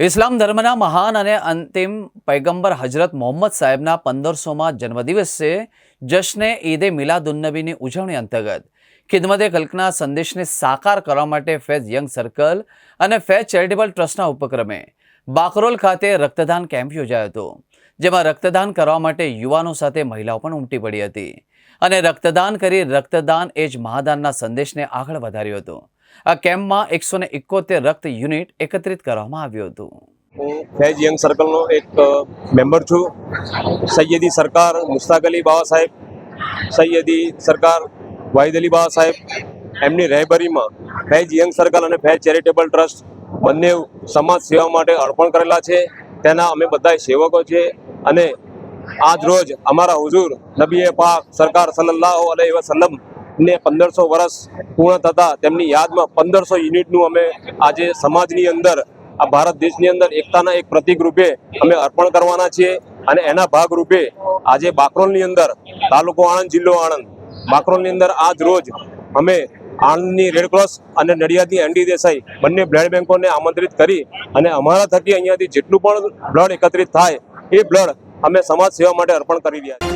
ઇસ્લામ ધર્મના મહાન અને અંતિમ પૈગંબર હજરત મોહમ્મદ સાહેબના 1500મા જન્મદિવસે જશ્ને ઈદે મિલાદુન્નબીની ઉજવણી અંતર્ગત ખિદમતે ખલ્કના સંદેશને સાકાર કરવા માટે ફૈઝ યંગ સર્કલ અને ફૈઝ ચેરિટેબલ ટ્રસ્ટના ઉપક્રમે બાકરોલ ખાતે રક્તદાન કેમ્પ યોજાયો હતો, જેમાં રક્તદાન કરવા માટે યુવાનો સાથે મહિલાઓ પણ ઉમટી પડી હતી અને રક્તદાન કરી રક્તદાન એ જ મહાદાનના સંદેશને આગળ વધાર્યો હતો। આ કેમ્પમાં 171 રક્ત યુનિટ એકત્રિત કરવામાં આવ્યું હતું। હું ફૈઝ યંગ સર્કલનો એક મેમ્બર છું। સૈયદી સરકાર મુશ્તાક અલી બાવા સાહેબ, સૈયદી સરકાર વાહિદ અલી બાવા સાહેબ, એમની રહેબરીમાં ફૈઝ યંગ સર્કલ અને ફૈઝ ચેરિટેબલ ટ્રસ્ટ બંને સમાજ સેવા માટે અર્પણ કરેલા છે। તેના અમે બધા સેવકો છે અને આજ રોજ અમારા હુજૂર નબી પાક સરકાર સલ્લલ્લાહુ અલૈહિ વસલ્લમ ને 1500 વર્ષ પૂર્ણ થતા તેમની યાદમાં 1500 યુનિટનું અમે આજે સમાજની અંદર આ ભારત દેશની અંદર એકતાના એક પ્રતીક રૂપે અમે અર્પણ કરવાના છીએ અને એના ભાગ રૂપે આજે બાકરોલની અંદર તાલુકો આણંદ જિલ્લો આણંદ બાકરોલની અંદર આજ રોજ અમે આણંદની રેડક્રોસ અને નડિયાદની એનડી દેસાઈ બંને બ્લડ બેંકોને આમંત્રિત કરી અને અમારા થકી અહીંયાથી જેટલું પણ બ્લડ એકત્રિત થાય એ બ્લડ અમે સમાજ સેવા માટે અર્પણ કરી રહ્યા છીએ।